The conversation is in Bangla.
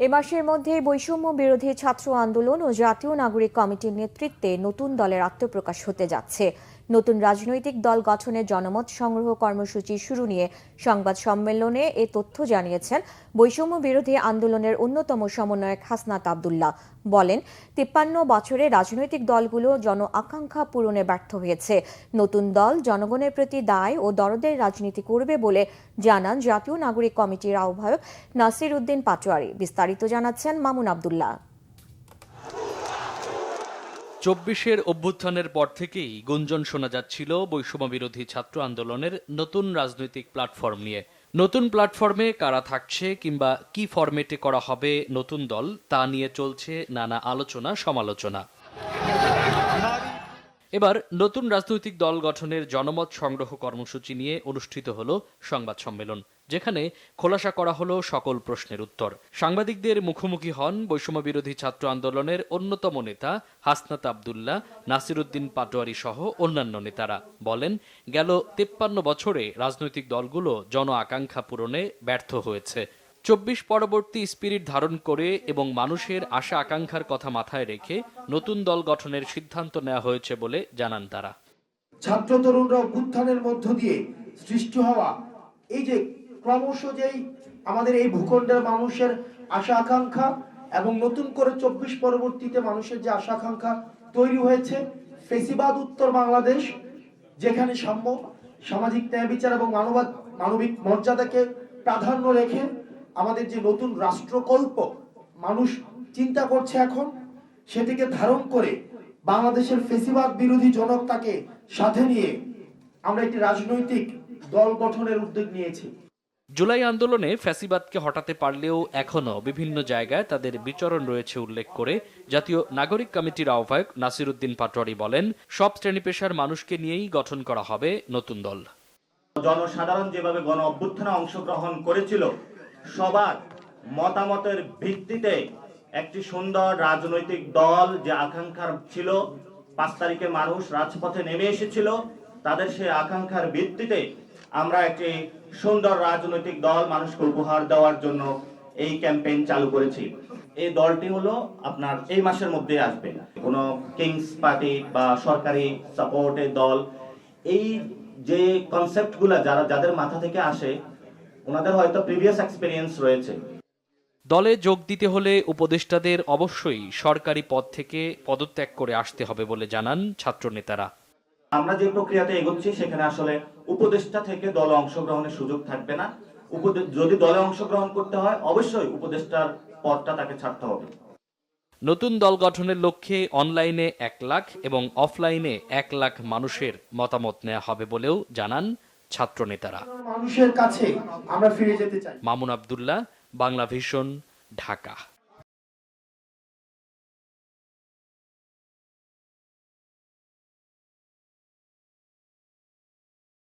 এ মাসের মধ্যে বৈষম্য বিরোধী ছাত্র আন্দোলন ও জাতীয় নাগরিক কমিটির নেতৃত্বে নতুন দলের আত্মপ্রকাশ হতে যাচ্ছে। নতুন রাজনৈতিক দল গঠনের জনমত সংগ্রহ কর্মসূচি শুরু নিয়ে সংবাদ সম্মেলনে এ তথ্য জানিয়েছেন বৈষম্য বিরোধী আন্দোলনের অন্যতম সমন্বয়ক হাসনাত আব্দুল্লাহ। বলেন, 53 বছরে রাজনৈতিক দলগুলো জন আকাঙ্ক্ষা পূরণে ব্যর্থ হয়েছে। নতুন দল জনগণের প্রতি দায় ও দরদের রাজনীতি করবে বলে জানান জাতীয় নাগরিক কমিটির আহ্বায়ক নাসির উদ্দিন পাটোয়ারি। বিস্তারিত জানাচ্ছেন মামুন আব্দুল্লাহ। 24-এর অভ্যুত্থানের পর থেকেই গুঞ্জন শোনা যাচ্ছিল বৈষম্য বিরোধী ছাত্র আন্দোলনের নতুন রাজনৈতিক প্ল্যাটফর্ম নিয়ে। নতুন প্ল্যাটফর্মে কারা থাকছে কিংবা কি ফরম্যাটে করা হবে নতুন দল, তা নিয়ে চলছে নানা আলোচনা সমালোচনা। এবার নতুন রাজনৈতিক দল গঠনের জনমত সংগ্রহ কর্মসূচি নিয়ে অনুষ্ঠিত হলো সংবাদ সম্মেলন, যেখানে খোলাসা করা হলো সকল প্রশ্নের উত্তর। সাংবাদিকদের মুখোমুখি হন বৈষম্য বিরোধী ছাত্র আন্দোলনের অন্যতম নেতা হাসনাত আব্দুল্লাহ, নাসির উদ্দিন পাটোয়ারি সহ অন্যান্য নেতারা। বলেন, গেল 53 বছরে রাজনৈতিক দলগুলো জন আকাঙ্ক্ষা পূরণে ব্যর্থ হয়েছে। 24 পরবর্তী স্পিরিট ধারণ করে এবং মানুষের আশা আকাঙ্ক্ষার কথা মাথায় রেখে নতুন দল গঠনের সিদ্ধান্ত নেওয়া হয়েছে বলে জানান তারা। ছাত্র তরুণরা অভ্যুত্থানের মধ্য দিয়ে সৃষ্টি হওয়া এই যে ক্রমশ যেই আমাদের এই ভূখণ্ডের মানুষের আশা আকাঙ্ক্ষা এবং নতুন করে 24 পরবর্তীতে মানুষের যে আশা আকাঙ্ক্ষা তৈরি হয়েছে, ফেসিবাদ উত্তর বাংলাদেশ, যেখানে সাম্য, সামাজিক ন্যায় বিচার এবং মানবিক মর্যাদাকে প্রাধান্য রেখে আমাদের যে নতুন রাষ্ট্রকল্প মানুষ চিন্তা করছে এখন, সেটিকে ধারণ করে বাংলাদেশের ফেসিবাদ বিরোধী জনতাকে সাথে নিয়ে আমরা একটি রাজনৈতিক দল গঠনের উদ্যোগ নিয়েছি। জুলাই আন্দোলনে ফ্যাসিবাদকে হটাতে পারলেও এখনো বিভিন্ন জায়গায় তাদের বিচরণ রয়েছে উল্লেখ করে জাতীয় নাগরিক কমিটির আহ্বায়ক নাসির উদ্দিন পাটোয়ারি বলেন, সব শ্রেণী পেশার মানুষকে নিয়েই গঠন করা হবে নতুন দল। জনসাধারণ যেভাবে গণ অভ্যুত্থানে অংশগ্রহণ করেছিল, সবার মতামতের ভিত্তিতে একটি সুন্দর রাজনৈতিক দল যে আকাঙ্ক্ষার ছিল, 5 তারিখে মানুষ রাজপথে নেমে এসেছিল, তাদের সেই আকাঙ্ক্ষার ভিত্তিতে আমরা একটি সুন্দর রাজনৈতিক দল মানুষকে উপহার দেওয়ার জন্য এই ক্যাম্পেইন চালু করেছি। এই দলটি হলো আপনার এই মাসের মধ্যে আসবে। কোনো কিংস পার্টি বা সরকারি সাপোর্টের দল, এই যে কনসেপ্টগুলো যাদের মাথা থেকে আসে, ওনাদের হয়তো প্রিভিয়াস এক্সপেরিয়েন্স রয়েছে। দলে যোগ দিতে হলে উপদেষ্টাদের অবশ্যই সরকারি পদ থেকে পদত্যাগ করে আসতে হবে বলে জানান ছাত্র নেতারা। আমরা যে প্রক্রিয়াতে এগোচ্ছি সেখানে আসলে উপদেষ্টা থেকে দলে অংশগ্রহণের সুযোগ থাকবে না। যদি দলে অংশগ্রহণ করতে হয়, অবশ্যই উপদেষ্টার পদটা তাকে ছাড়তে হবে। নতুন দল গঠনের লক্ষ্যে অনলাইনে 1 লাখ এবং অফলাইনে 1 লাখ মানুষের মতামত নেওয়া হবে বলেও জানান ছাত্র নেতারা। মানুষের কাছে আমরা ফিরে যেতে চাই। মামুন আব্দুল্লাহ, বাংলা ভিশন, ঢাকা।